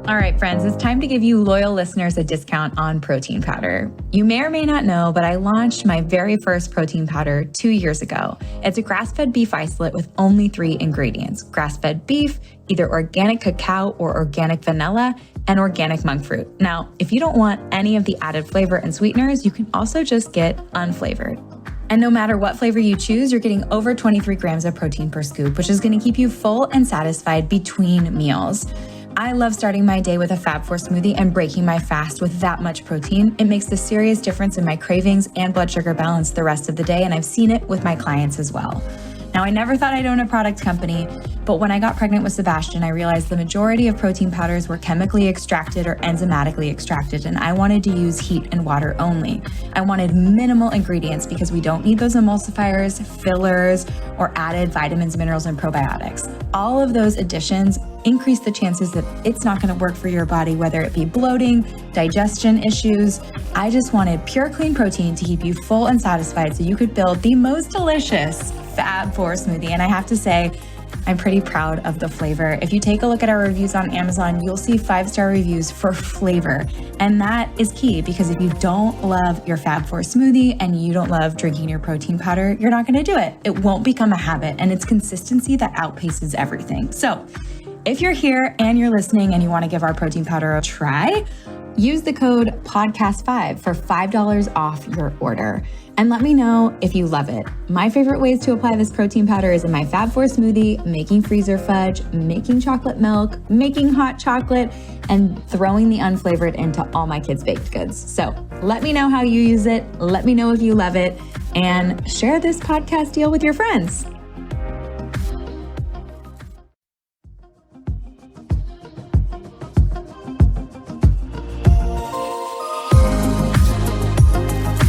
All right, friends, it's time to give you loyal listeners a discount on protein powder. You may or may not know, but I launched my very first protein powder 2 years ago. It's a grass-fed beef isolate with only 3 ingredients: grass-fed beef, either organic cacao or organic vanilla, and organic monk fruit. Now, if you don't want any of the added flavor and sweeteners, you can also just get unflavored. And no matter what flavor you choose, you're getting over 23 grams of protein per scoop, which is going to keep you full and satisfied between meals. I love starting my day with a Fab4 smoothie and breaking my fast with that much protein. It makes a serious difference in my cravings and blood sugar balance the rest of the day, and I've seen it with my clients as well. Now, I never thought I'd own a product company, but when I got pregnant with Sebastian, I realized the majority of protein powders were chemically extracted or enzymatically extracted, and I wanted to use heat and water only. I wanted minimal ingredients because we don't need those emulsifiers, fillers, or added vitamins, minerals, and probiotics. All of those additions increase the chances that it's not going to work for your body, whether it be bloating, digestion issues. I just wanted pure, clean protein to keep you full and satisfied so you could build the most delicious Fab4 smoothie. And I have to say, I'm pretty proud of the flavor. If you take a look at our reviews on Amazon, you'll see 5-star reviews for flavor. And that is key, because if you don't love your Fab4 smoothie and you don't love drinking your protein powder, you're not going to do it. It won't become a habit, and it's consistency that outpaces everything. So if you're here and you're listening and you want to give our protein powder a try, use the code podcast5 for $5 off your order. And let me know if you love it. My favorite ways to apply this protein powder is in my Fab4 smoothie, making freezer fudge, making chocolate milk, making hot chocolate, and throwing the unflavored into all my kids' baked goods. So let me know how you use it. Let me know if you love it, and share this podcast deal with your friends.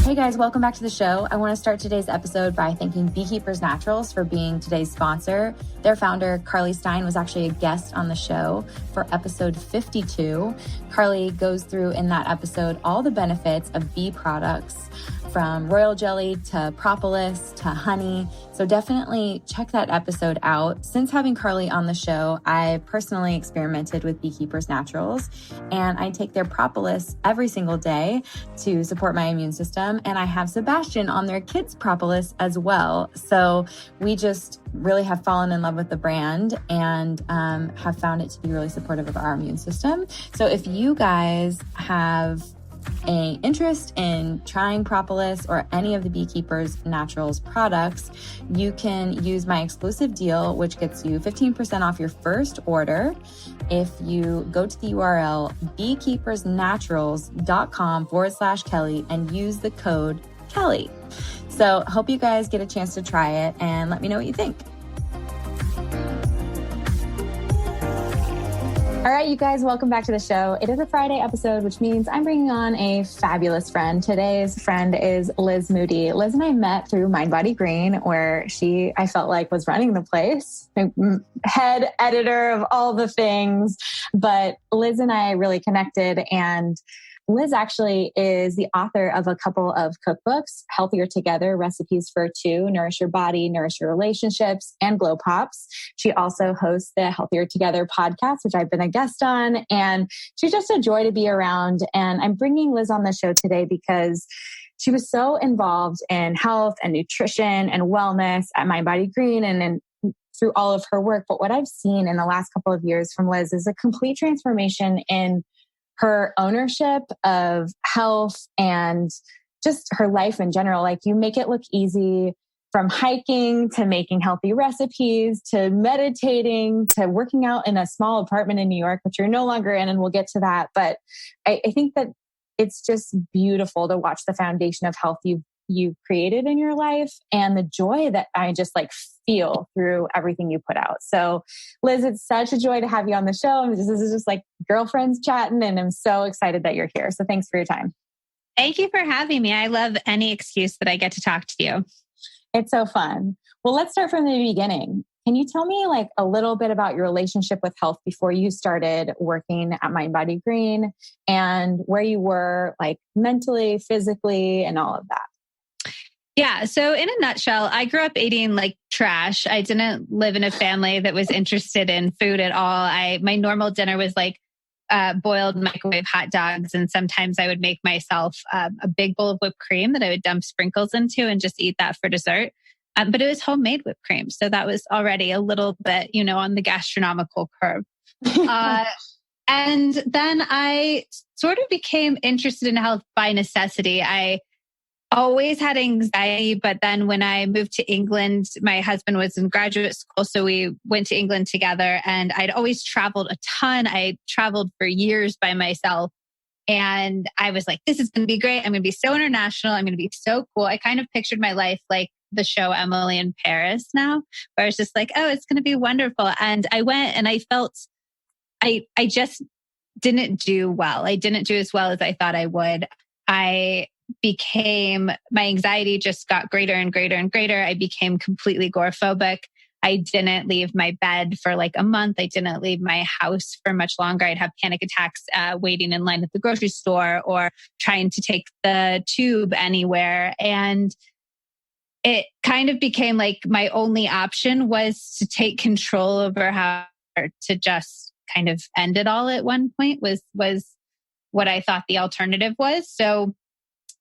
Hey guys, welcome back to the show. I want to start today's episode by thanking Beekeepers Naturals for being today's sponsor. Their founder, Carly Stein, was actually a guest on the show for episode 52. Carly goes through in that episode all the benefits of bee products, from royal jelly to propolis to honey. So definitely check that episode out. Since having Carly on the show, I personally experimented with Beekeepers Naturals, and I take their propolis every single day to support my immune system. And I have Sebastian on their kids' propolis as well. So we just really have fallen in love with the brand and have found it to be really supportive of our immune system. So if you guys have an interest in trying propolis or any of the Beekeepers Naturals products, you can use my exclusive deal, which gets you 15% off your first order if you go to the URL beekeepersnaturals.com/Kelly and use the code Kelly. So hope you guys get a chance to try it and let me know what you think. All right, you guys, welcome back to the show. It is a Friday episode, which means I'm bringing on a fabulous friend. Today's friend is Liz Moody. Liz and I met through mindbodygreen, where I felt like was running the place, head editor of all the things. But Liz and I really connected, and Liz actually is the author of a couple of cookbooks: Healthier Together, Recipes for Two, Nourish Your Body, Nourish Your Relationships, and Glow Pops. She also hosts the Healthier Together podcast, which I've been a guest on, and she's just a joy to be around. And I'm bringing Liz on the show today because she was so involved in health and nutrition and wellness at mindbodygreen and through all of her work. But what I've seen in the last couple of years from Liz is a complete transformation in her ownership of health and just her life in general. Like, you make it look easy, from hiking to making healthy recipes to meditating to working out in a small apartment in New York, which you're no longer in, and we'll get to that. But I think that it's just beautiful to watch the foundation of health you've created in your life and the joy that I just feel through everything you put out. So Liz, it's such a joy to have you on the show. This is just like girlfriends chatting, and I'm so excited that you're here. So thanks for your time. Thank you for having me. I love any excuse that I get to talk to you. It's so fun. Well, let's start from the beginning. Can you tell me a little bit about your relationship with health before you started working at mindbodygreen, and where you were mentally, physically, and all of that? Yeah. So in a nutshell, I grew up eating like trash. I didn't live in a family that was interested in food at all. My normal dinner was boiled microwave hot dogs. And sometimes I would make myself a big bowl of whipped cream that I would dump sprinkles into and just eat that for dessert. But it was homemade whipped cream. So that was already a little bit, on the gastronomical curve. And then I sort of became interested in health by necessity. I always had anxiety, but then when I moved to England, my husband was in graduate school. So we went to England together, and I'd always traveled a ton. I traveled for years by myself. And I was like, this is going to be great. I'm going to be so international. I'm going to be so cool. I kind of pictured my life like the show Emily in Paris now, where I was just like, oh, it's going to be wonderful. And I went and I felt I just didn't do well. I didn't do as well as I thought I would. My anxiety just got greater and greater and greater. I became completely agoraphobic. I didn't leave my bed for like a month. I didn't leave my house for much longer. I'd have panic attacks waiting in line at the grocery store or trying to take the tube anywhere. And it kind of became like my only option was to take control over how to just kind of end it all at one point was what I thought the alternative was. So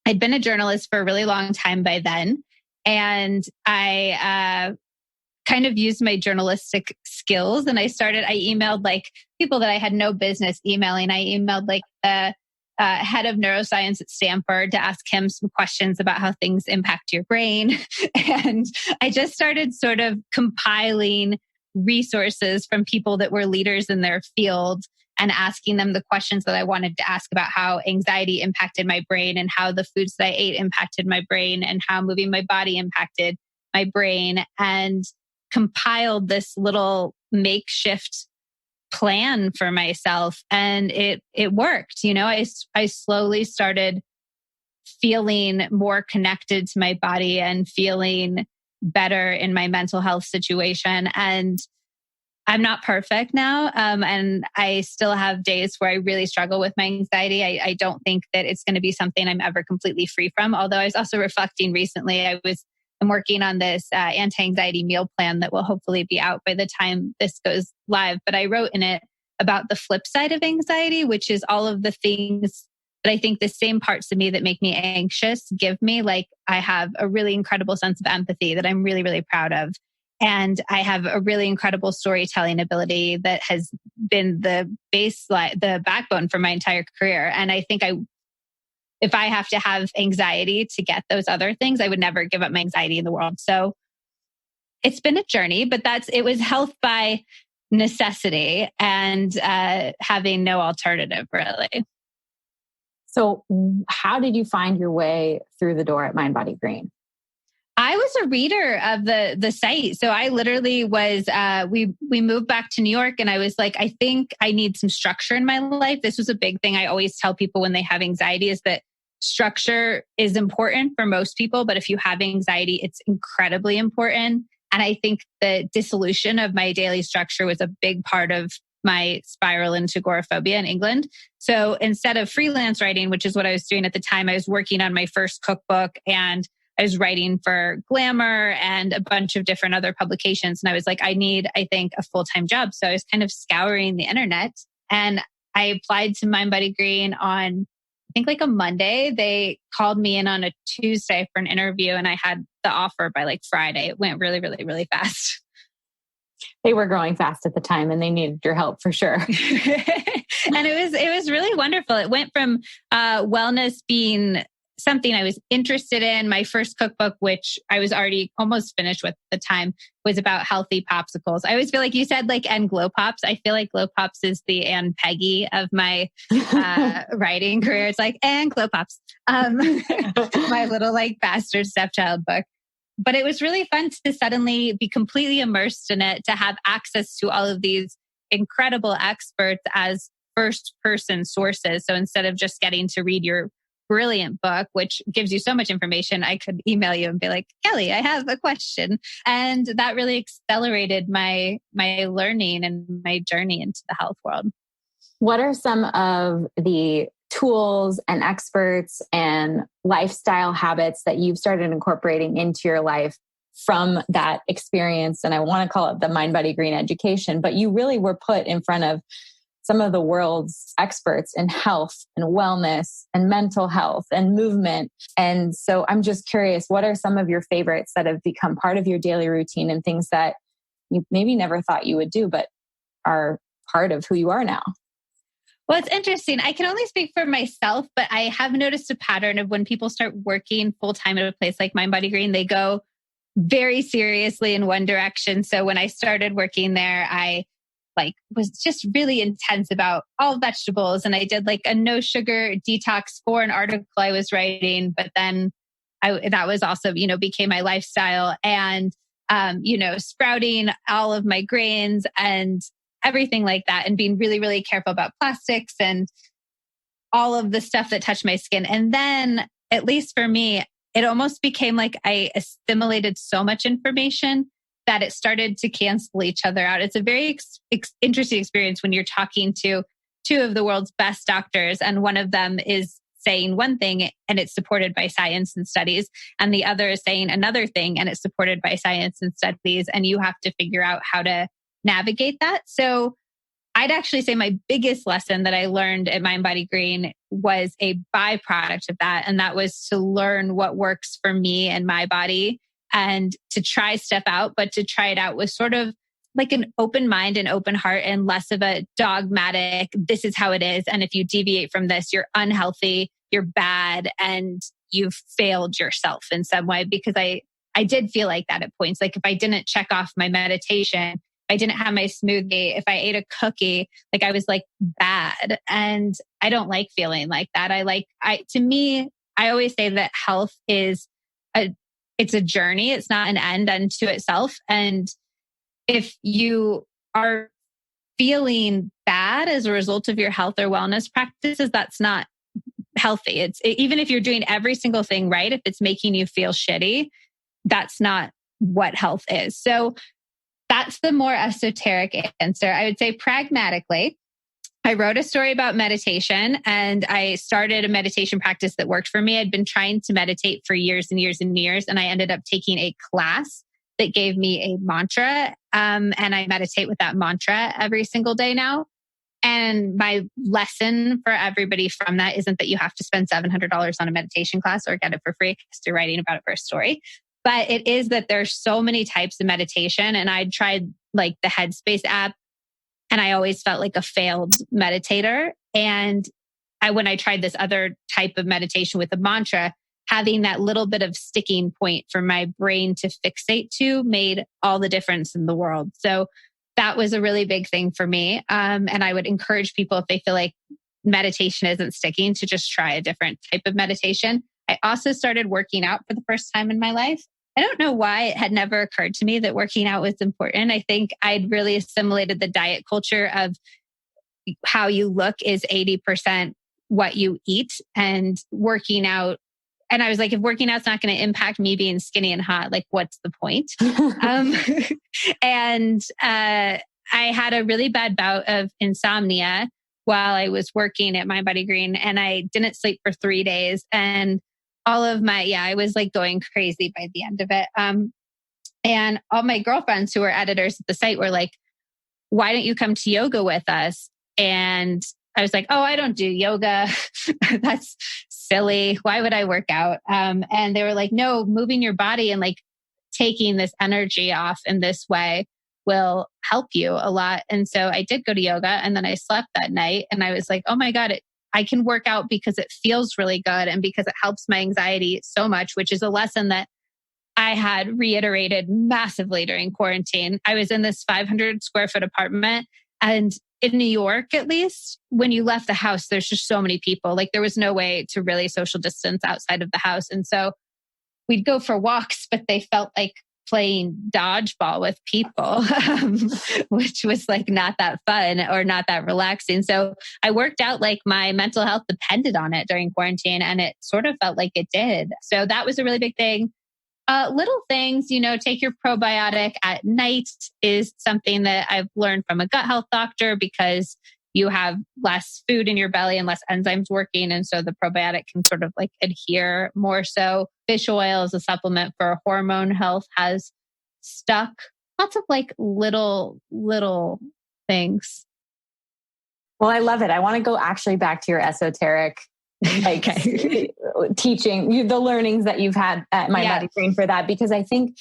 I'd been a journalist for a really long time by then. And I kind of used my journalistic skills, and I emailed like people that I had no business emailing. I emailed like the head of neuroscience at Stanford to ask him some questions about how things impact your brain. And I just started sort of compiling resources from people that were leaders in their field and asking them the questions that I wanted to ask about how anxiety impacted my brain and how the foods that I ate impacted my brain and how moving my body impacted my brain, and compiled this little makeshift plan for myself. And it worked. I slowly started feeling more connected to my body and feeling better in my mental health situation. And I'm not perfect now. And I still have days where I really struggle with my anxiety. I don't think that it's going to be something I'm ever completely free from. Although I was also reflecting recently, I'm working on this anti-anxiety meal plan that will hopefully be out by the time this goes live. But I wrote in it about the flip side of anxiety, which is all of the things that I think the same parts of me that make me anxious give me. Like I have a really incredible sense of empathy that I'm really, really proud of. And I have a really incredible storytelling ability that has been the baseline, the backbone for my entire career. And I think if I have to have anxiety to get those other things, I would never give up my anxiety in the world. So it's been a journey, but it was health by necessity and having no alternative, really. So how did you find your way through the door at mindbodygreen? I was a reader of the site. So I literally was, we moved back to New York, and I was like, I think I need some structure in my life. This was a big thing I always tell people when they have anxiety, is that structure is important for most people. But if you have anxiety, it's incredibly important. And I think the dissolution of my daily structure was a big part of my spiral into agoraphobia in England. So instead of freelance writing, which is what I was doing at the time, I was working on my first cookbook, and I was writing for Glamour and a bunch of different other publications. And I was like, I need, I think, a full-time job. So I was kind of scouring the internet, and I applied to mindbodygreen on, I think like a Monday. They called me in on a Tuesday for an interview, and I had the offer by like Friday. It went really, really, really fast. They were growing fast at the time, and they needed your help for sure. And it was really wonderful. It went from wellness being something I was interested in. My first cookbook, which I was already almost finished with at the time, was about healthy popsicles. I always feel like you said like, and Glow Pops. I feel like Glow Pops is the Ann Peggy of my writing career. It's like, and Glow Pops. My little like bastard stepchild book. But it was really fun to suddenly be completely immersed in it, to have access to all of these incredible experts as first person sources. So instead of just getting to read your brilliant book, which gives you so much information, I could email you and be like, Kelly, I have a question. And that really accelerated my learning and my journey into the health world. What are some of the tools and experts and lifestyle habits that you've started incorporating into your life from that experience? And I want to call it the mindbodygreen education, but you really were put in front of some of the world's experts in health and wellness and mental health and movement. And so I'm just curious, what are some of your favorites that have become part of your daily routine and things that you maybe never thought you would do, but are part of who you are now? Well, it's interesting. I can only speak for myself, but I have noticed a pattern of when people start working full time at a place like mindbodygreen, they go very seriously in one direction. So when I started working there, I was just really intense about all vegetables. And I did like a no sugar detox for an article I was writing, but then that was also, became my lifestyle, and, sprouting all of my grains and everything like that, and being really, really careful about plastics and all of the stuff that touched my skin. And then, at least for me, it almost became like I assimilated so much information that it started to cancel each other out. It's a very interesting experience when you're talking to two of the world's best doctors, and one of them is saying one thing and it's supported by science and studies, and the other is saying another thing and it's supported by science and studies, and you have to figure out how to navigate that. So I'd actually say my biggest lesson that I learned at mindbodygreen was a byproduct of that, and that was to learn what works for me and my body, and to try stuff out, but to try it out with sort of like an open mind and open heart, and less of a dogmatic, this is how it is. And if you deviate from this, you're unhealthy, you're bad, and you've failed yourself in some way. Because I did feel like that at points. Like if I didn't check off my meditation, I didn't have my smoothie, if I ate a cookie, like I was like bad. And I don't like feeling like that. To me, I always say that health is it's a journey. It's not an end unto itself. And if you are feeling bad as a result of your health or wellness practices, that's not healthy. Even if you're doing every single thing right, if it's making you feel shitty, that's not what health is. So that's the more esoteric answer. I would say pragmatically, I wrote a story about meditation, and I started a meditation practice that worked for me. I'd been trying to meditate for years and years and years, and I ended up taking a class that gave me a mantra, and I meditate with that mantra every single day now. And my lesson for everybody from that isn't that you have to spend $700 on a meditation class or get it for free because you're writing about it for a story. But it is that there's so many types of meditation, and I tried like the Headspace app, and I always felt like a failed meditator. And when I tried this other type of meditation with a mantra, having that little bit of sticking point for my brain to fixate to made all the difference in the world. So that was a really big thing for me. And I would encourage people, if they feel like meditation isn't sticking, to just try a different type of meditation. I also started working out for the first time in my life. I don't know why it had never occurred to me that working out was important. I think I'd really assimilated the diet culture of how you look is 80% what you eat, and working out. And I was like, if working out's not going to impact me being skinny and hot, like what's the point? And I had a really bad bout of insomnia while I was working at mindbodygreen, and I didn't sleep for 3 days. And I was like going crazy by the end of it. And all my girlfriends who were editors at the site were like, why don't you come to yoga with us? And I was like, oh, I don't do yoga. That's silly. Why would I work out? And they were like, no, moving your body and like taking this energy off in this way will help you a lot. And so I did go to yoga, and then I slept that night, and I was like, oh my God, I can work out because it feels really good and because it helps my anxiety so much, which is a lesson that I had reiterated massively during quarantine. I was in this 500 square foot apartment, and in New York, at least, when you left the house, there's just so many people. Like there was no way to really social distance outside of the house. And so we'd go for walks, but they felt like playing dodgeball with people, which was like not that fun or not that relaxing. So I worked out like my mental health depended on it during quarantine, and it sort of felt like it did. So that was a really big thing. Little things, take your probiotic at night is something that I've learned from a gut health doctor, because you have less food in your belly and less enzymes working. And so the probiotic can sort of like adhere more so. Fish oil as a supplement for hormone health has stuck. Lots of like little things. Well, I love it. I want to go actually back to your esoteric teaching, the learnings that you've had at mindbodygreen for that, because I think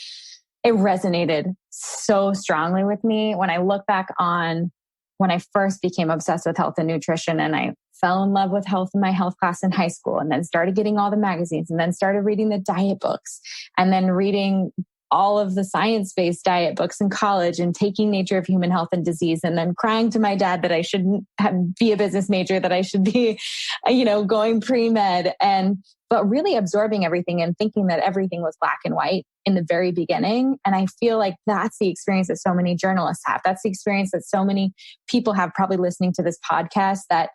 it resonated so strongly with me when I look back on when I first became obsessed with health and nutrition, and I fell in love with health in my health class in high school, and then started getting all the magazines, and then started reading the diet books, and then reading all of the science-based diet books in college, and taking Nature of Human Health and Disease, and then crying to my dad that I shouldn't be a business major, that I should be, going pre-med, but really absorbing everything and thinking that everything was black and white in the very beginning. And I feel like that's the experience that so many journalists have. That's the experience that so many people have probably listening to this podcast, that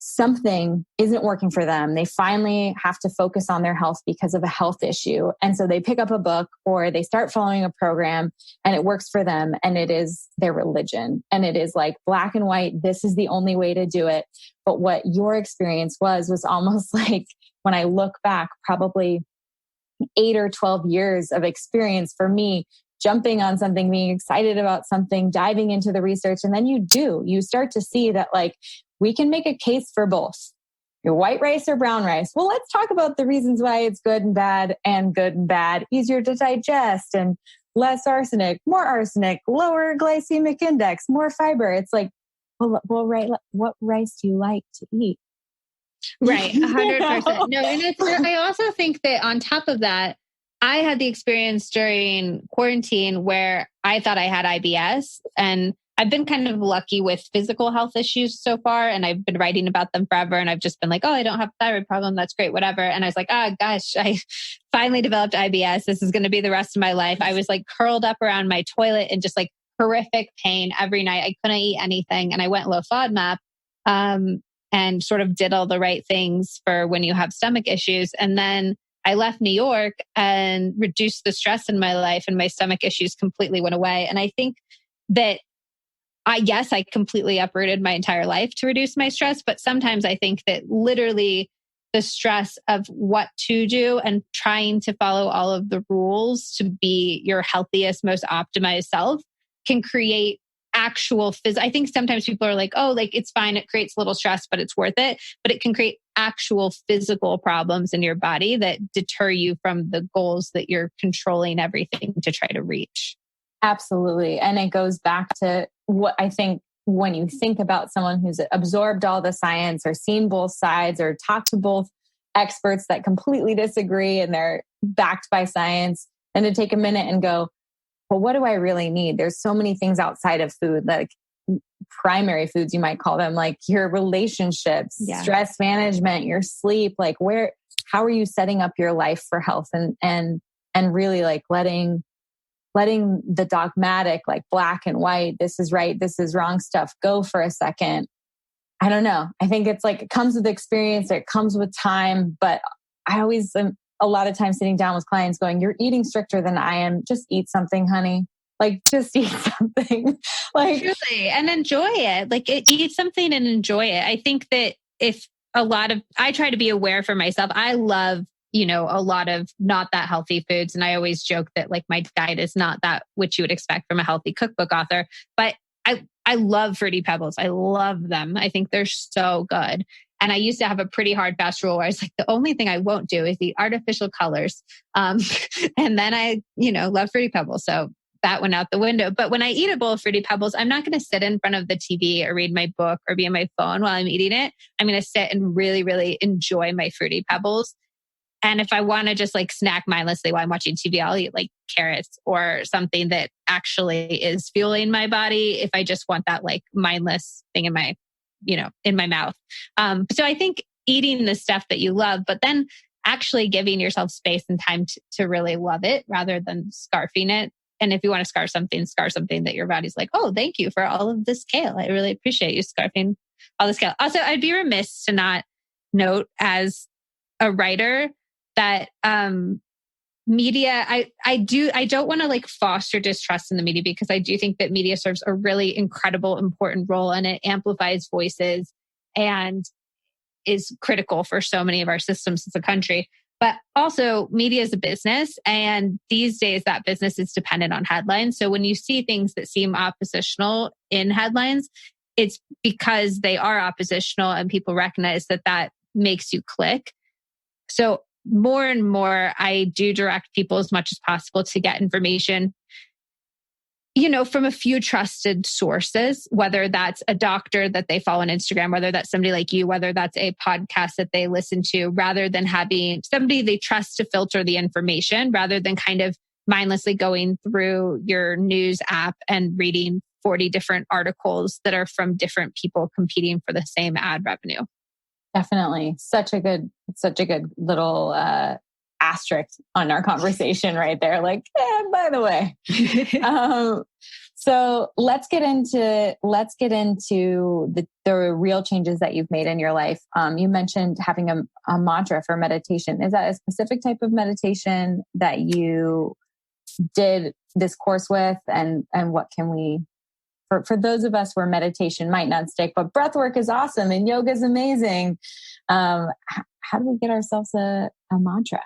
something isn't working for them. They finally have to focus on their health because of a health issue. And so they pick up a book or they start following a program and it works for them. And it is their religion. And it is like black and white. This is the only way to do it. But what your experience was almost like, when I look back, probably 8 or 12 years of experience for me, jumping on something, being excited about something, diving into the research. And then you start to see that we can make a case for both. Your white rice or brown rice. Well, let's talk about the reasons why it's good and bad, easier to digest and less arsenic, more arsenic, lower glycemic index, more fiber. It's like, well, right. What rice do you like to eat? Right. 100%. No, and I also think that on top of that, I had the experience during quarantine where I thought I had IBS, and I've been kind of lucky with physical health issues so far. And I've been writing about them forever. And I've just been like, oh, I don't have a thyroid problem. That's great. Whatever. And I was like, oh gosh, I finally developed IBS. This is going to be the rest of my life. I was like curled up around my toilet and just like horrific pain every night. I couldn't eat anything. And I went low FODMAP, and sort of did all the right things for when you have stomach issues. And then I left New York and reduced the stress in my life, and my stomach issues completely went away. And I think that I completely uprooted my entire life to reduce my stress. But sometimes I think that literally the stress of what to do and trying to follow all of the rules to be your healthiest, most optimized self can create actual I think sometimes people are like, oh, like it's fine. It creates a little stress, but it's worth it. But it can create actual physical problems in your body that deter you from the goals that you're controlling everything to try to reach. Absolutely. And it goes back to what I think when you think about someone who's absorbed all the science or seen both sides or talked to both experts that completely disagree and they're backed by science, and to take a minute and go, well, what do I really need? There's so many things outside of food, like primary foods, you might call them, like your relationships, stress management, your sleep, like how are you setting up your life for health, and really like letting the dogmatic, like black and white, this is right, this is wrong stuff go for a second. I don't know. I think it's like, it comes with experience, it comes with time, but I always am a lot of times sitting down with clients going, you're eating stricter than I am. Just eat something, honey. Like, just eat something. Like, truly, and enjoy it. Like, eat something and enjoy it. I think that I try to be aware for myself. I love, a lot of not that healthy foods. And I always joke that like my diet is not that which you would expect from a healthy cookbook author. But I love Fruity Pebbles. I love them. I think they're so good. And I used to have a pretty hard fast rule where I was like, the only thing I won't do is the artificial colors. And then I, love Fruity Pebbles. So that went out the window. But when I eat a bowl of Fruity Pebbles, I'm not going to sit in front of the TV or read my book or be on my phone while I'm eating it. I'm going to sit and really, really enjoy my Fruity Pebbles. And if I want to just like snack mindlessly while I'm watching TV, I'll eat like carrots or something that actually is fueling my body. If I just want that like mindless thing in my mouth. So I think eating the stuff that you love, but then actually giving yourself space and time to really love it rather than scarfing it. And if you want to scarf something that your body's like, oh, thank you for all of this kale. I really appreciate you scarfing all this kale. Also, I'd be remiss to not note as a writer that media, I don't want to like foster distrust in the media, because I do think that media serves a really incredible, important role, and it amplifies voices and is critical for so many of our systems as a country. But also media is a business, and these days that business is dependent on headlines. So when you see things that seem oppositional in headlines, it's because they are oppositional and people recognize that that makes you click. So more and more, I do direct people as much as possible to get information, from a few trusted sources, whether that's a doctor that they follow on Instagram, whether that's somebody like you, whether that's a podcast that they listen to, rather than having somebody they trust to filter the information, rather than kind of mindlessly going through your news app and reading 40 different articles that are from different people competing for the same ad revenue. Definitely. Such a good little asterisk on our conversation right there. Like, by the way. So let's get into the real changes that you've made in your life. You mentioned having a mantra for meditation. Is that a specific type of meditation that you did this course with? And what can we, for those of us where meditation might not stick, but breath work is awesome and yoga is amazing. How do we get ourselves a mantra?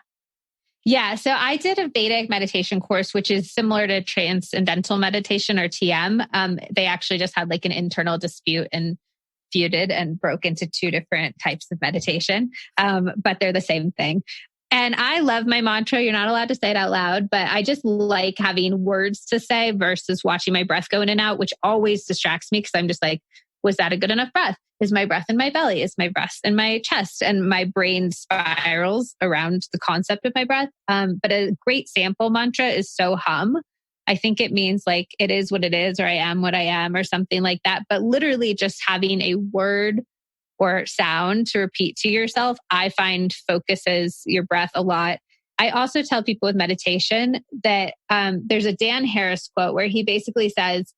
Yeah. So I did a Vedic meditation course, which is similar to transcendental meditation or TM. They actually just had like an internal dispute and feuded and broke into two different types of meditation. But they're the same thing. And I love my mantra. You're not allowed to say it out loud, but I just like having words to say versus watching my breath go in and out, which always distracts me because I'm just like, was that a good enough breath? Is my breath in my belly? Is my breath in my chest? And my brain spirals around the concept of my breath. But a great sample mantra is so hum. I think it means like it is what it is, or I am what I am, or something like that. But literally just having a word or sound to repeat to yourself, I find focuses your breath a lot. I also tell people with meditation that there's a Dan Harris quote where he basically says,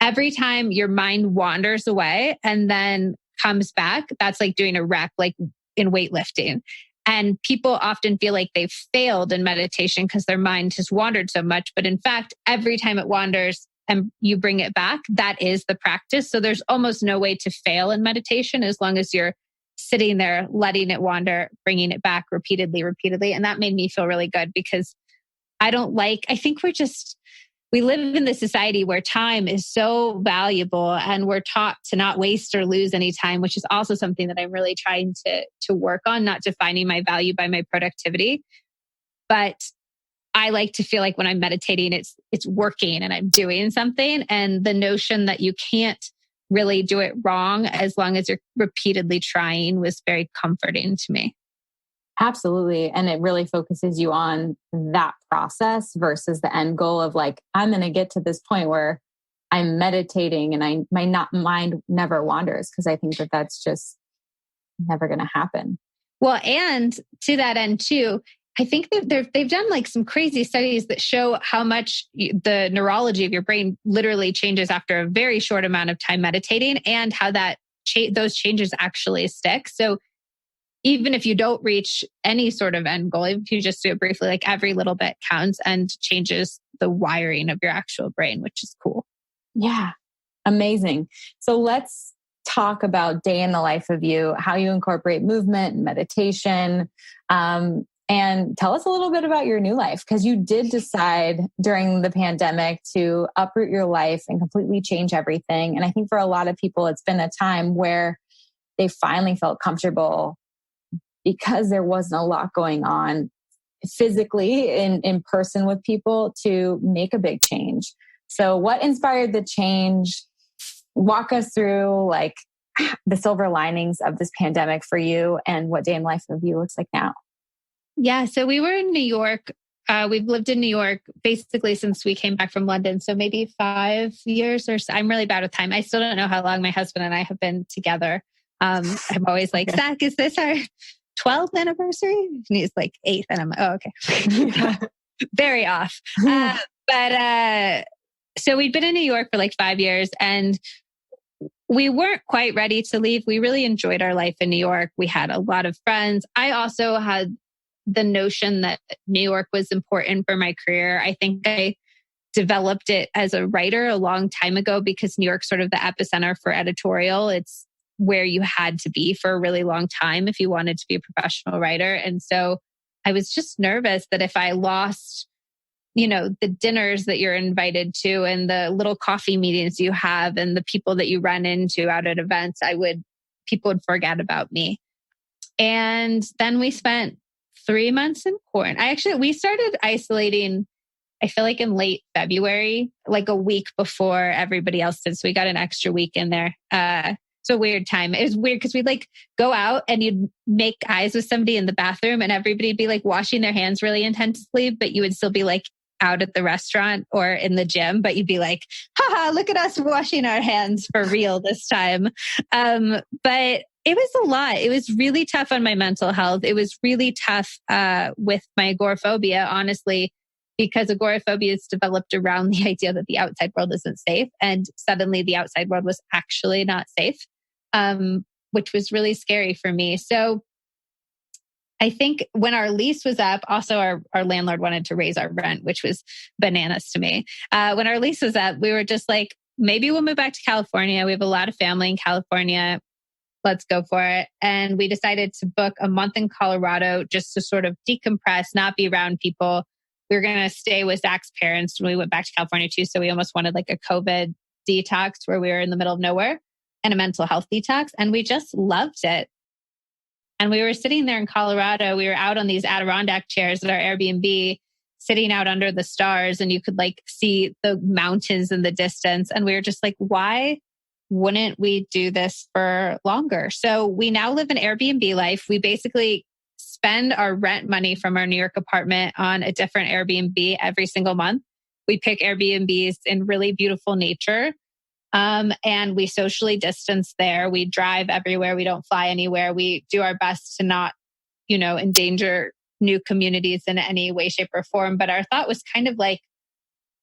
every time your mind wanders away and then comes back, that's like doing a rep, like in weightlifting. And people often feel like they've failed in meditation because their mind has wandered so much. But in fact, every time it wanders and you bring it back, that is the practice. So there's almost no way to fail in meditation as long as you're sitting there, letting it wander, bringing it back repeatedly. And that made me feel really good because I think we live in this society where time is so valuable and we're taught to not waste or lose any time, which is also something that I'm really trying to work on, not defining my value by my productivity. But I like to feel like when I'm meditating, it's working and I'm doing something. And the notion that you can't really do it wrong as long as you're repeatedly trying was very comforting to me. Absolutely. And it really focuses you on that process versus the end goal of like, I'm going to get to this point where I'm meditating and my mind never wanders, because I think that that's just never going to happen. Well, and to that end too, I think that they've done like some crazy studies that show how much the neurology of your brain literally changes after a very short amount of time meditating, and how that those changes actually stick. So even if you don't reach any sort of end goal, if you just do it briefly, like every little bit counts and changes the wiring of your actual brain, which is cool. Yeah. Amazing. So let's talk about day in the life of you, how you incorporate movement and meditation. And tell us a little bit about your new life, because you did decide during the pandemic to uproot your life and completely change everything. And I think for a lot of people, it's been a time where they finally felt comfortable because there wasn't a lot going on physically in person with people to make a big change. So what inspired the change? Walk us through like the silver linings of this pandemic for you and what day in life of you looks like now. Yeah. So we were in New York. We've lived in New York basically since we came back from London. So maybe 5 years or so. I'm really bad with time. I still don't know how long my husband and I have been together. I'm always like, Zach, is this our 12th anniversary? And he's like 8th. And I'm like, oh, okay. Very off. So we'd been in New York for like 5 years and we weren't quite ready to leave. We really enjoyed our life in New York. We had a lot of friends. I also had the notion that New York was important for my career. I think I developed it as a writer a long time ago because New York's sort of the epicenter for editorial. It's where you had to be for a really long time if you wanted to be a professional writer. And so I was just nervous that if I lost the dinners that you're invited to and the little coffee meetings you have and the people that you run into out at events, people would forget about me. And then we spent 3 months in quarantine. We started isolating, I feel like in late February, like a week before everybody else did. So we got an extra week in there. It's a weird time. It was weird because we'd like go out and you'd make eyes with somebody in the bathroom and everybody'd be like washing their hands really intensely, but you would still be like out at the restaurant or in the gym, but you'd be like, haha, look at us washing our hands for real this time. But it was a lot. It was really tough on my mental health. It was really tough with my agoraphobia, honestly, because agoraphobia is developed around the idea that the outside world isn't safe. And suddenly the outside world was actually not safe, which was really scary for me. So I think when our lease was up, also our landlord wanted to raise our rent, which was bananas to me. When our lease was up, we were just like, maybe we'll move back to California. We have a lot of family in California. Let's go for it. And we decided to book a month in Colorado just to sort of decompress, not be around people. We were going to stay with Zach's parents when we went back to California too. So we almost wanted like a COVID detox where we were in the middle of nowhere and a mental health detox. And we just loved it. And we were sitting there in Colorado. We were out on these Adirondack chairs at our Airbnb, sitting out under the stars, and you could like see the mountains in the distance. And we were just like, why wouldn't we do this for longer? So we now live an Airbnb life. We basically spend our rent money from our New York apartment on a different Airbnb every single month. We pick Airbnbs in really beautiful nature. And we socially distance there. We drive everywhere. We don't fly anywhere. We do our best to not, endanger new communities in any way, shape, or form. But our thought was kind of like,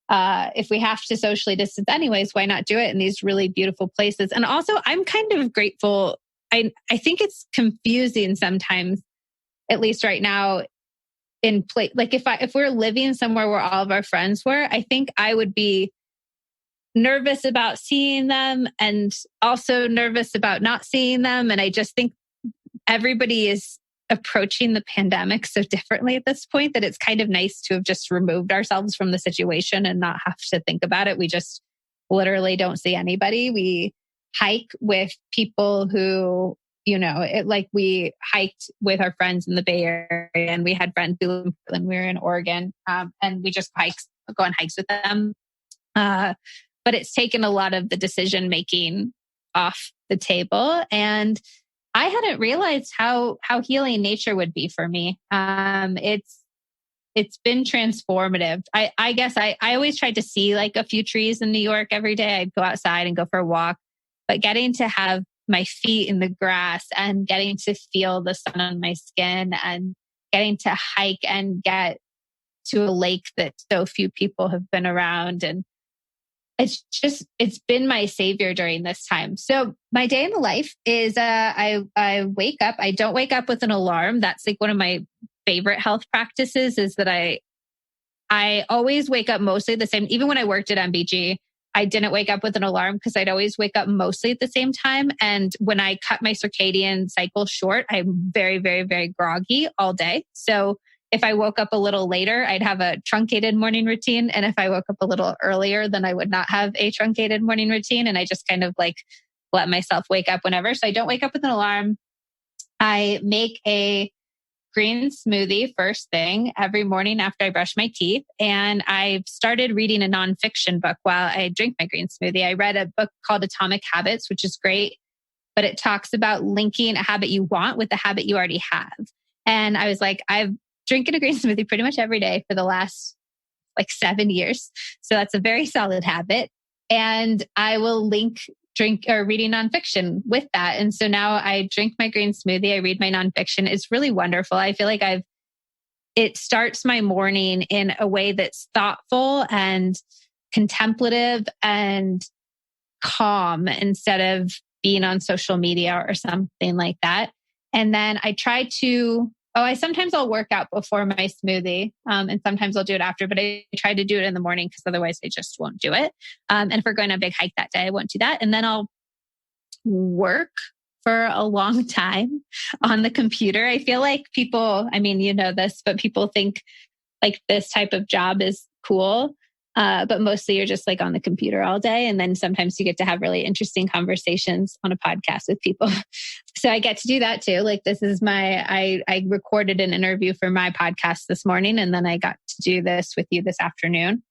if we have to socially distance anyways, why not do it in these really beautiful places? And also, I'm kind of grateful. I think it's confusing sometimes, at least right now, like if we're living somewhere where all of our friends were, I think I would be nervous about seeing them and also nervous about not seeing them. And I just think everybody is approaching the pandemic so differently at this point that it's kind of nice to have just removed ourselves from the situation and not have to think about it. We just literally don't see anybody. We hike with people who, we hiked with our friends in the Bay Area, and we had friends who live in Portland. We were in Oregon, and we just go on hikes with them. But it's taken a lot of the decision making off the table. And I hadn't realized how healing nature would be for me. It's been transformative. I guess I always tried to see like a few trees in New York every day. I'd go outside and go for a walk, but getting to have my feet in the grass and getting to feel the sun on my skin and getting to hike and get to a lake that so few people have been around. And it's been my savior during this time. So my day in the life is I wake up. I don't wake up with an alarm. That's like one of my favorite health practices is that I always wake up mostly the same. Even when I worked at MBG, I didn't wake up with an alarm because I'd always wake up mostly at the same time. And when I cut my circadian cycle short, I'm very, very, very groggy all day. So if I woke up a little later, I'd have a truncated morning routine. And if I woke up a little earlier, then I would not have a truncated morning routine. And I just kind of like let myself wake up whenever. So I don't wake up with an alarm. I make a green smoothie first thing every morning after I brush my teeth. And I've started reading a nonfiction book while I drink my green smoothie. I read a book called Atomic Habits, which is great, but it talks about linking a habit you want with the habit you already have. And I was like, I've drinking a green smoothie pretty much every day for the last like 7 years. So that's a very solid habit. And I will link reading nonfiction with that. And so now I drink my green smoothie. I read my nonfiction. It's really wonderful. I feel like it starts my morning in a way that's thoughtful and contemplative and calm instead of being on social media or something like that. And then I try to sometimes I'll work out before my smoothie, and sometimes I'll do it after, but I try to do it in the morning because otherwise I just won't do it. And if we're going on a big hike that day, I won't do that. And then I'll work for a long time on the computer. I feel like people, you know this, but people think like this type of job is cool. But mostly you're just like on the computer all day. And then sometimes you get to have really interesting conversations on a podcast with people. So I get to do that too. Like this is I recorded an interview for my podcast this morning, and then I got to do this with you this afternoon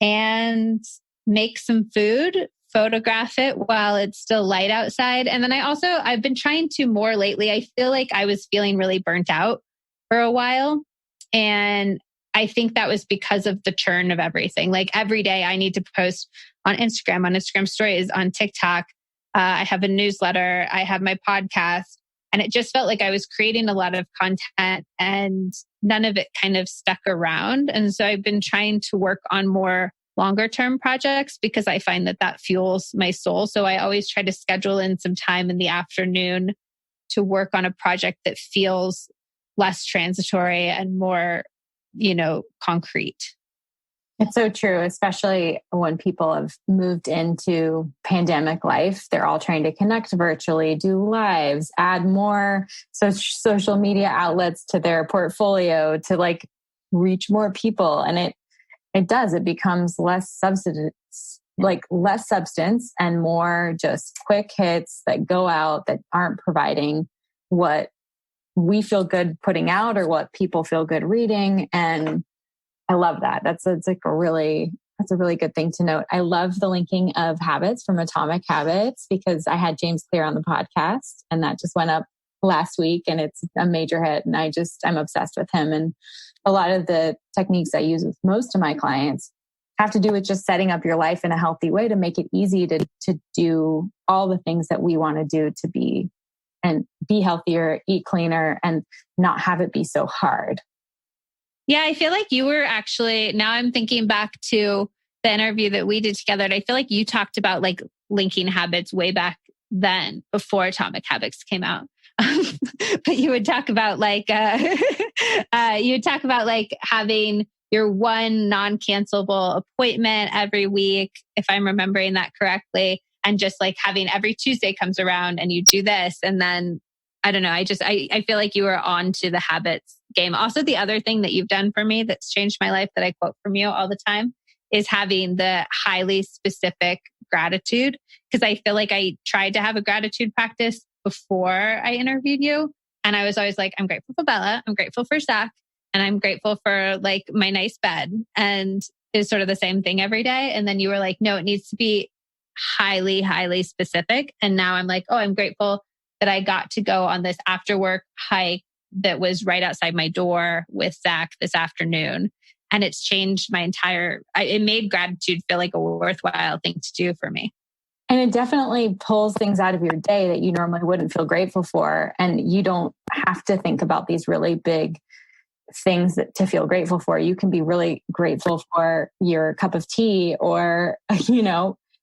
and make some food, photograph it while it's still light outside. And then I've been trying to more lately. I feel like I was feeling really burnt out for a while. And I think that was because of the churn of everything. Like every day I need to post on Instagram stories, on TikTok. I have a newsletter. I have my podcast. And it just felt like I was creating a lot of content and none of it kind of stuck around. And so I've been trying to work on more longer term projects because I find that fuels my soul. So I always try to schedule in some time in the afternoon to work on a project that feels less transitory and more, concrete. It's so true, especially when people have moved into pandemic life. They're all trying to connect virtually, do lives, add more social media outlets to their portfolio to like reach more people. And it becomes less substance and more just quick hits that go out that aren't providing what we feel good putting out or what people feel good reading. And I love that. That's a really good thing to note. I love the linking of habits from Atomic Habits because I had James Clear on the podcast and that just went up last week and it's a major hit. And I'm obsessed with him. And a lot of the techniques I use with most of my clients have to do with just setting up your life in a healthy way to make it easy to do all the things that we want to do to be healthier, eat cleaner, and not have it be so hard. Yeah, I feel like you were actually, now I'm thinking back to the interview that we did together. And I feel like you talked about like linking habits way back then before Atomic Habits came out. But you would talk about like, having your one non-cancelable appointment every week, if I'm remembering that correctly. And just like having every Tuesday comes around and you do this. And then, I don't know, I feel like you were on to the habits game. Also, the other thing that you've done for me that's changed my life that I quote from you all the time is having the highly specific gratitude. Because I feel like I tried to have a gratitude practice before I interviewed you. And I was always like, I'm grateful for Bella. I'm grateful for Zach. And I'm grateful for like my nice bed. And it's sort of the same thing every day. And then you were like, no, it needs to be highly, highly specific. And now I'm like, oh, I'm grateful that I got to go on this after work hike that was right outside my door with Zach this afternoon. And it's changed my it made gratitude feel like a worthwhile thing to do for me. And it definitely pulls things out of your day that you normally wouldn't feel grateful for. And you don't have to think about these really big things to feel grateful for. You can be really grateful for your cup of tea or,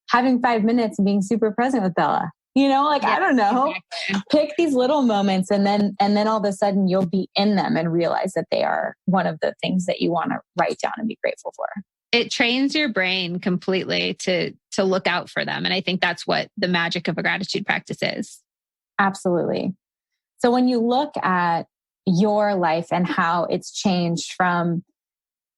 having 5 minutes and being super present with Bella. I don't know, exactly. Pick these little moments and then all of a sudden you'll be in them and realize that they are one of the things that you want to write down and be grateful for. It trains your brain completely to look out for them. And I think that's what the magic of a gratitude practice is. Absolutely. So when you look at your life and how it's changed from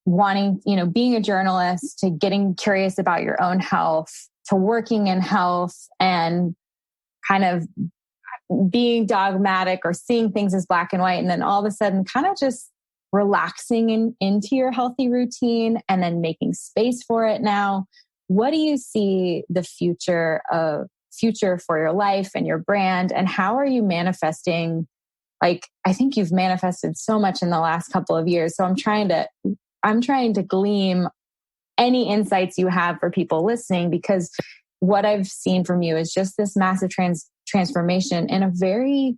wanting, being a journalist to getting curious about your own health to working in health and kind of being dogmatic or seeing things as black and white. And then all of a sudden kind of just relaxing into your healthy routine and then making space for it now. What do you see the future for your life and your brand? And how are you manifesting? Like, I think you've manifested so much in the last couple of years. So I'm trying to glean any insights you have for people listening, because what I've seen from you is just this massive transformation in a very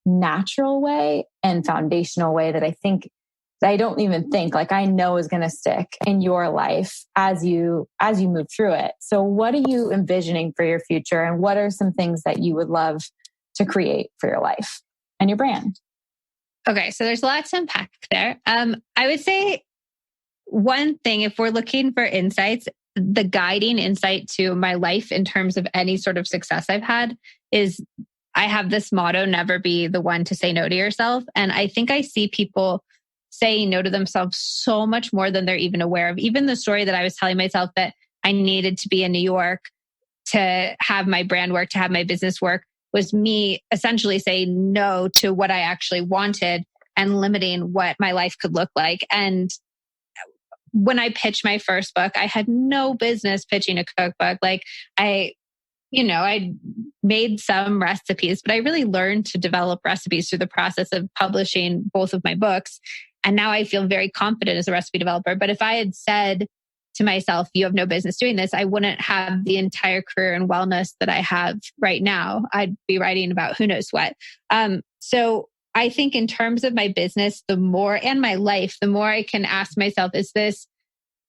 natural way and foundational way that I don't even think I know is going to stick in your life as you move through it. So what are you envisioning for your future? And what are some things that you would love to create for your life and your brand? Okay. So there's a lot to unpack there. I would say one thing, if we're looking for insights, the guiding insight to my life in terms of any sort of success I've had is I have this motto, never be the one to say no to yourself. And I think I see people saying no to themselves so much more than they're even aware of. Even the story that I was telling myself that I needed to be in New York to have my brand work, to have my business work, was me essentially saying no to what I actually wanted and limiting what my life could look like. And when I pitched my first book, I had no business pitching a cookbook. Like I made some recipes, but I really learned to develop recipes through the process of publishing both of my books. And now I feel very confident as a recipe developer. But if I had said to myself, you have no business doing this, I wouldn't have the entire career in wellness that I have right now. I'd be writing about who knows what. So I think in terms of my business, the more, and my life, the more I can ask myself, is this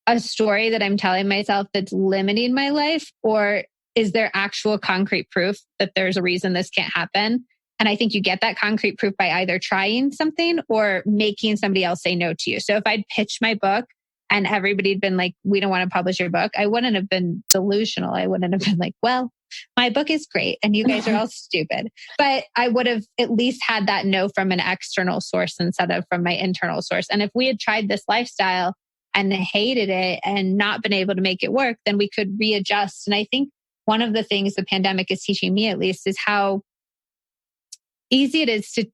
a story that I'm telling myself that's limiting my life? Or is there actual concrete proof that there's a reason this can't happen? And I think you get that concrete proof by either trying something or making somebody else say no to you. So if I'd pitched my book and everybody had been like, we don't want to publish your book, I wouldn't have been delusional. I wouldn't have been like, well, my book is great and you guys are all stupid. But I would have at least had that no from an external source instead of from my internal source. And if we had tried this lifestyle and hated it and not been able to make it work, then we could readjust. And I think one of the things the pandemic is teaching me, at least, is how easy it is to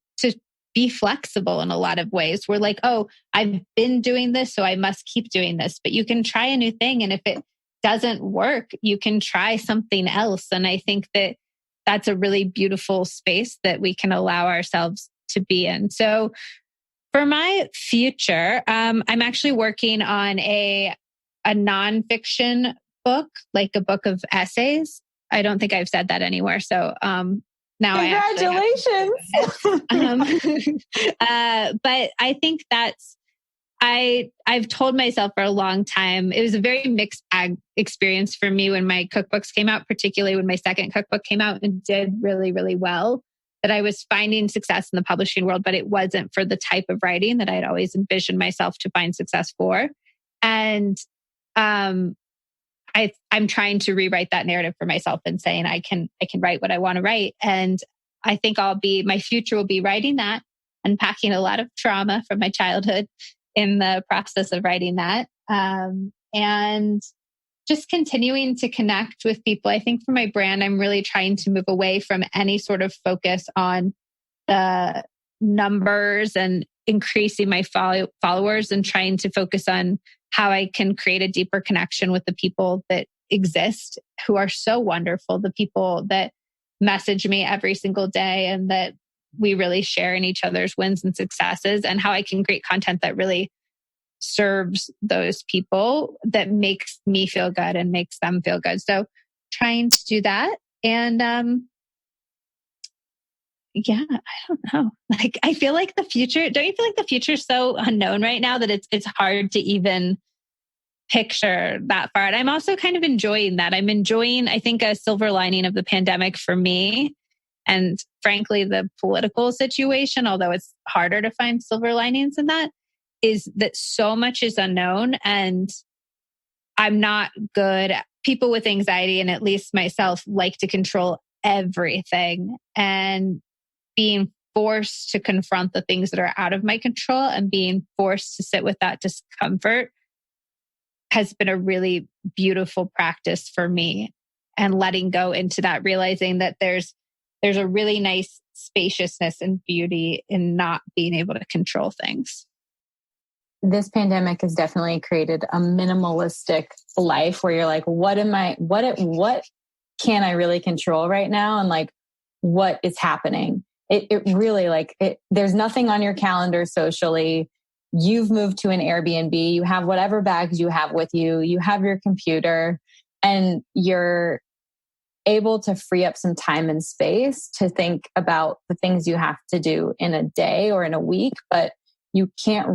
be flexible in a lot of ways. We're like, oh, I've been doing this, so I must keep doing this. But you can try a new thing. And if it doesn't work, you can try something else. And I think that that's a really beautiful space that we can allow ourselves to be in. So for my future, I'm actually working on a nonfiction book, like a book of essays. I don't think I've said that anywhere. So now congratulations. But I think that's, I've told myself for a long time, it was a very mixed bag experience for me when my cookbooks came out, particularly when my second cookbook came out and did really, really well, that I was finding success in the publishing world, but it wasn't for the type of writing that I'd always envisioned myself to find success for. And I'm trying to rewrite that narrative for myself and saying I can write what I want to write. And I think my future will be writing that, unpacking a lot of trauma from my childhood in the process of writing that. And just continuing to connect with people. I think for my brand, I'm really trying to move away from any sort of focus on the numbers and increasing my followers and trying to focus on how I can create a deeper connection with the people that exist, who are so wonderful, the people that message me every single day and that we really share in each other's wins and successes, and how I can create content that really serves those people, that makes me feel good and makes them feel good. So trying to do that. And yeah, I don't know. Like, I feel like the future, don't you feel like the future is so unknown right now that it's hard to even picture that far? And I'm also kind of enjoying that. I'm enjoying, I think, a silver lining of the pandemic for me. And frankly, the political situation, although it's harder to find silver linings in that, is that so much is unknown. And I'm not good. People with anxiety, and at least myself, like to control everything. And being forced to confront the things that are out of my control and being forced to sit with that discomfort has been a really beautiful practice for me. And letting go into that, realizing that there's a really nice spaciousness and beauty in not being able to control things. This pandemic has definitely created a minimalistic life where you're like, what can I really control right now? And like, what is happening? It really there's nothing on your calendar socially. You've moved to an Airbnb. You have whatever bags you have with you. You have your computer, and you're able to free up some time and space to think about the things you have to do in a day or in a week. But you can't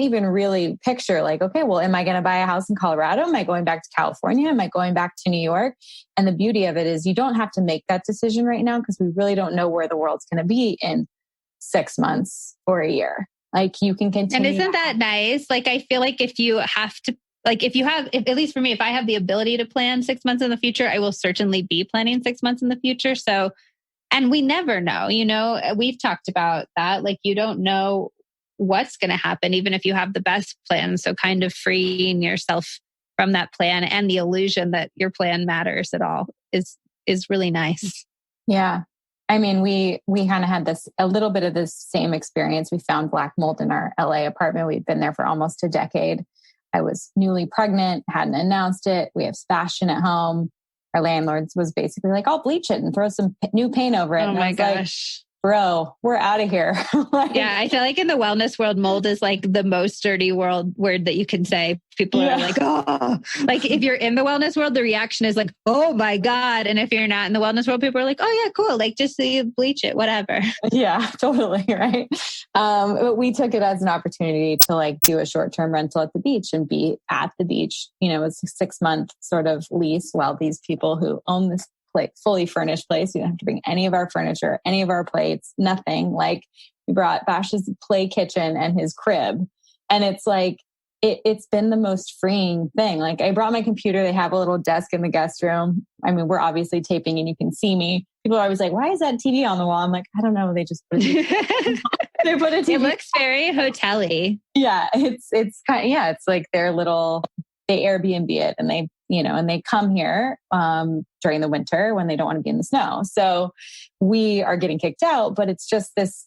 even really picture like, okay, well, am I going to buy a house in Colorado? Am I going back to California? Am I going back to New York? And the beauty of it is you don't have to make that decision right now, because we really don't know where the world's going to be in 6 months or a year. Like, you can continue. And isn't that nice? Like, I feel like if at least for me, if I have the ability to plan 6 months in the future, I will certainly be planning 6 months in the future. So, and we never know, we've talked about that. Like, you don't know what's going to happen, even if you have the best plan. So kind of freeing yourself from that plan and the illusion that your plan matters at all is really nice. Yeah. I mean, we kind of had a little bit of this same experience. We found black mold in our LA apartment. We'd been there for almost a decade. I was newly pregnant, hadn't announced it. We have Sebastian at home. Our landlord was basically like, I'll bleach it and throw some new paint over it. Oh and my gosh. Bro, we're out of here. Yeah, I feel like in the wellness world, mold is like the most dirty word that you can say. People are like, oh, like if you're in the wellness world, the reaction is like, oh my God. And if you're not in the wellness world, people are like, oh yeah, cool. Like just bleach it, whatever. Yeah, totally. Right. But we took it as an opportunity to like do a short-term rental at the beach and be at the beach. You know, it's a 6-month sort of lease while these people who own this fully furnished place. We don't have to bring any of our furniture, any of our plates, nothing. Like we brought Bash's play kitchen and his crib. And it's like, it's been the most freeing thing. Like I brought my computer. They have a little desk in the guest room. I mean, we're obviously taping and you can see me. People are always like, why is that TV on the wall? I'm like, I don't know. They just put they put a TV. It looks very hotel-y. Yeah. It's kind of, yeah. It's like their little, they Airbnb it and they, you know, and they come here during the winter when they don't want to be in the snow. So we are getting kicked out, but it's just this,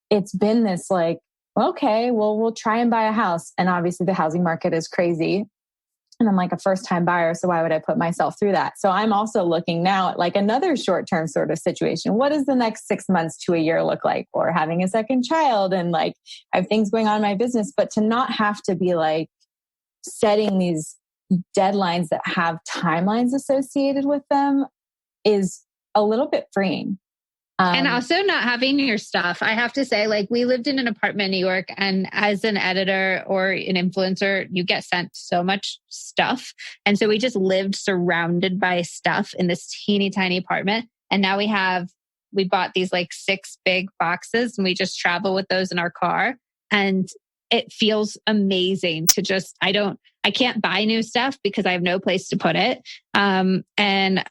it's been this like, okay, well, we'll try and buy a house. And obviously the housing market is crazy. And I'm like a first-time buyer. So why would I put myself through that? So I'm also looking now at like another short-term sort of situation. What does the next 6 months to a year look like? Or having a second child and like I have things going on in my business, but to not have to be like setting these deadlines that have timelines associated with them is a little bit freeing. And also not having your stuff. I have to say, like we lived in an apartment in New York and as an editor or an influencer, you get sent so much stuff. And so we just lived surrounded by stuff in this teeny tiny apartment. And now we bought these like 6 big boxes and we just travel with those in our car. And it feels amazing to just, I can't buy new stuff because I have no place to put it. And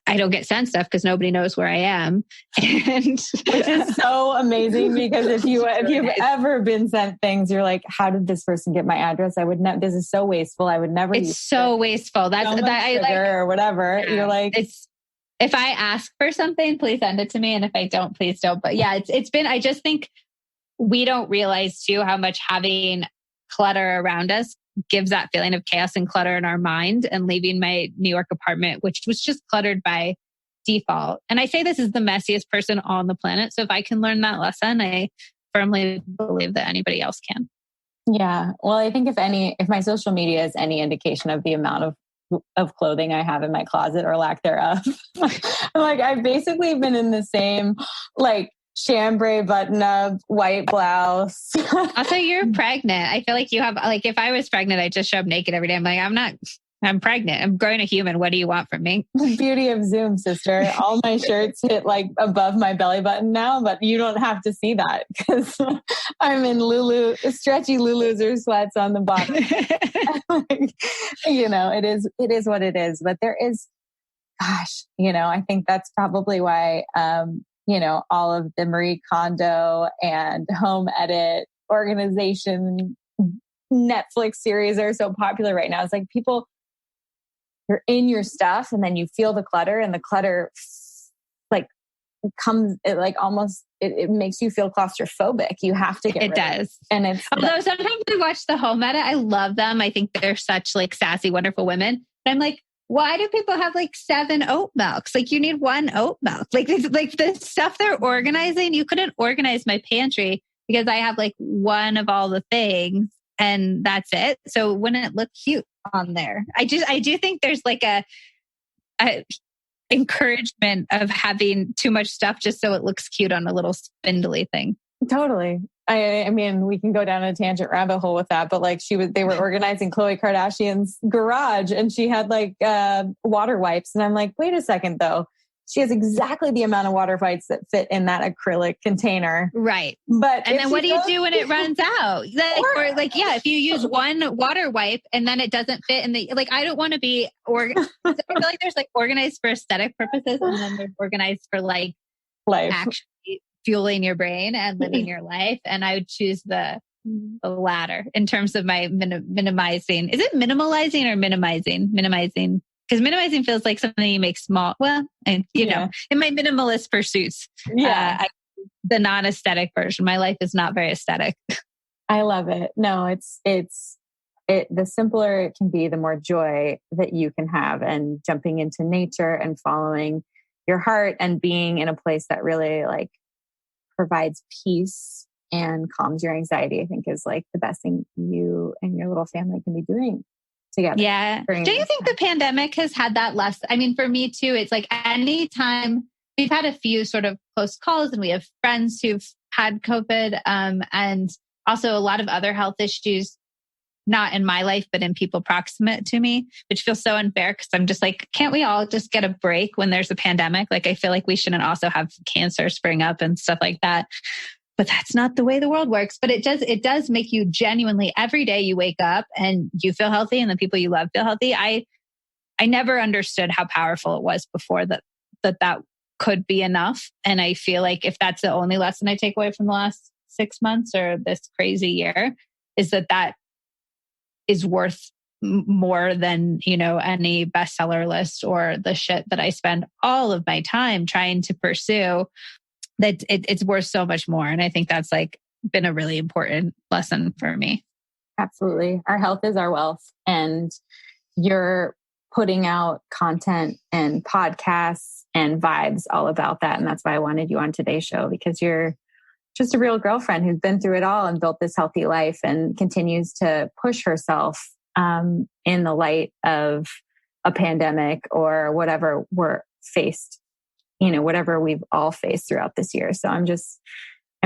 I don't get sent stuff because nobody knows where I am. And which is so amazing because if you've ever been sent things, you're like, how did this person get my address? I would never, this is so wasteful. I would never. It's so wasteful. That's that I like or whatever. Yeah. You're like, if I ask for something, please send it to me. And if I don't, please don't. But yeah, it's been, I just think we don't realize too how much having clutter around us gives that feeling of chaos and clutter in our mind. And leaving my New York apartment, which was just cluttered by default. And I say this is the messiest person on the planet. So if I can learn that lesson, I firmly believe that anybody else can. Yeah. Well, I think if my social media is any indication of the amount of clothing I have in my closet or lack thereof, like I've basically been in the same like chambray button up, white blouse. Also, you're pregnant. I feel like you have, like, if I was pregnant, I'd just show up naked every day. I'm like, I'm pregnant. I'm growing a human. What do you want from me? The beauty of Zoom, sister. All my shirts hit like above my belly button now, but you don't have to see that because I'm in stretchy Lulus or sweats on the bottom. You know, it is what it is. But there is, gosh, you know, I think that's probably why, you know, all of the Marie Kondo and home edit organization Netflix series are so popular right now. It's like people, you're in your stuff and then you feel the clutter and the clutter like comes, it like almost, it makes you feel claustrophobic. You have to get rid does. Of it. And it's, although sometimes I watch the home edit, I love them. I think they're such like sassy, wonderful women. But I'm like, why do people have like 7 oat milks? Like you need 1 oat milk. Like the stuff they're organizing, you couldn't organize my pantry because I have like 1 of all the things and that's it. So wouldn't it look cute on there? I do think there's like a encouragement of having too much stuff just so it looks cute on a little spindly thing. Totally. I mean, we can go down a tangent rabbit hole with that, but like they were organizing Khloe Kardashian's garage and she had like water wipes. And I'm like, wait a second though. She has exactly the amount of water wipes that fit in that acrylic container. Right. But and then what do you do when it runs out? Or like, yeah, if you use 1 water wipe and then it doesn't fit in the, like, I don't want to be organized. I feel like there's like organized for aesthetic purposes and then there's organized for like life. Actually fueling your brain and living your life. And I would choose the the latter in terms of my minimizing. Is it minimalizing or minimizing? Minimizing. Because minimizing feels like something you make small. Well, and you know, in my minimalist pursuits, the non-aesthetic version, my life is not very aesthetic. I love it. No, the simpler it can be, the more joy that you can have, and jumping into nature and following your heart and being in a place that really like provides peace and calms your anxiety, I think is like the best thing you and your little family can be doing together. Yeah. Do you think the pandemic has had that less? I mean, for me too, it's like anytime we've had a few sort of close calls and we have friends who've had COVID, and also a lot of other health issues, not in my life, but in people proximate to me, which feels so unfair because I'm just like, can't we all just get a break when there's a pandemic? Like, I feel like we shouldn't also have cancer spring up and stuff like that. But that's not the way the world works. But it does make you genuinely, every day you wake up and you feel healthy and the people you love feel healthy. I never understood how powerful it was before that could be enough. And I feel like if that's the only lesson I take away from the last 6 months or this crazy year, is that is worth more than, you know, any bestseller list or the shit that I spend all of my time trying to pursue. That it's worth so much more. And I think that's like been a really important lesson for me. Absolutely. Our health is our wealth. And you're putting out content and podcasts and vibes all about that. And that's why I wanted you on today's show, because you're just a real girlfriend who's been through it all and built this healthy life and continues to push herself in the light of a pandemic or whatever we're faced, you know, whatever we've all faced throughout this year. So I'm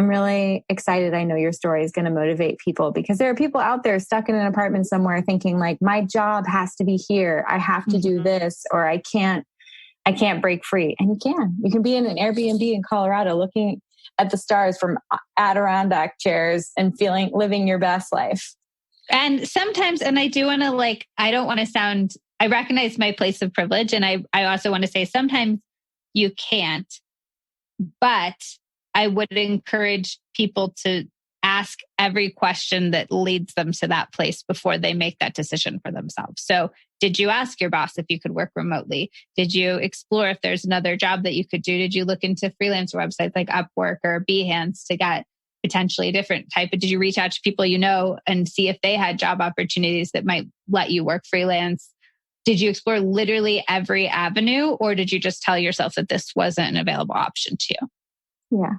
really excited. I know your story is going to motivate people, because there are people out there stuck in an apartment somewhere thinking like, my job has to be here. I have to do this, or I can't break free. And you can be in an Airbnb in Colorado looking at the stars from Adirondack chairs and living your best life. And sometimes, and I do want to I recognize my place of privilege. And I also want to say sometimes you can't, but I would encourage people to ask every question that leads them to that place before they make that decision for themselves. So did you ask your boss if you could work remotely? Did you explore if there's another job that you could do? Did you look into freelance websites like Upwork or Behance to get potentially a different type? Did you reach out to people you know and see if they had job opportunities that might let you work freelance? Did you explore literally every avenue, or did you just tell yourself that this wasn't an available option to you? Yeah.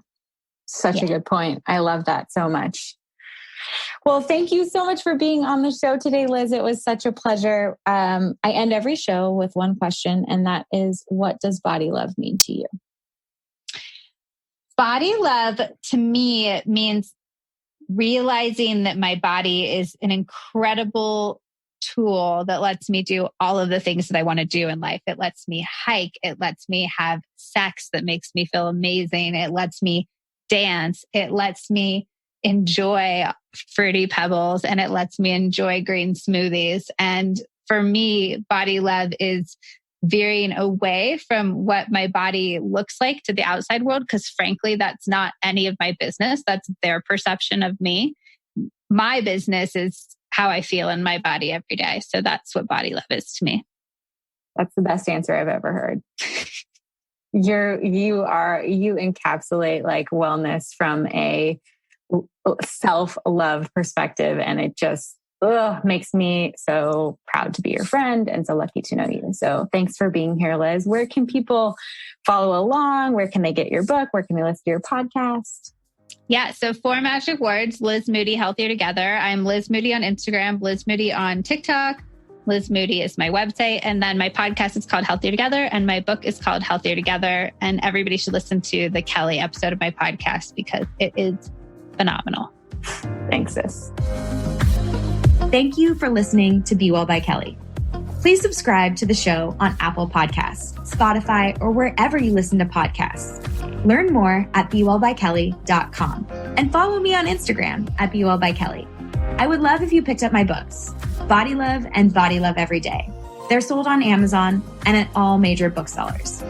Such a good point. I love that so much. Well, thank you so much for being on the show today, Liz. It was such a pleasure. I end every show with one question, and that is, what does body love mean to you? Body love to me means realizing that my body is an incredible tool that lets me do all of the things that I want to do in life. It lets me hike. It lets me have sex that makes me feel amazing. It lets me dance. It lets me enjoy fruity pebbles, and it lets me enjoy green smoothies. And for me, body love is veering away from what my body looks like to the outside world, because frankly, that's not any of my business. That's their perception of me. My business is how I feel in my body every day. So that's what body love is to me. That's the best answer I've ever heard. You encapsulate like wellness from a self-love perspective. And it just makes me so proud to be your friend and so lucky to know you. So thanks for being here, Liz. Where can people follow along? Where can they get your book? Where can they listen to your podcast? Yeah. So 4 magic words: Liz Moody, Healthier Together. I'm Liz Moody on Instagram, Liz Moody on TikTok. Liz Moody is my website. And then my podcast is called Healthier Together. And my book is called Healthier Together. And everybody should listen to the Kelly episode of my podcast because it is phenomenal. Thanks, sis. Thank you for listening to Be Well by Kelly. Please subscribe to the show on Apple Podcasts, Spotify, or wherever you listen to podcasts. Learn more at BeWellByKelly.com and follow me on Instagram at BeWellByKelly. I would love if you picked up my books, Body Love and Body Love Every Day. They're sold on Amazon and at all major booksellers.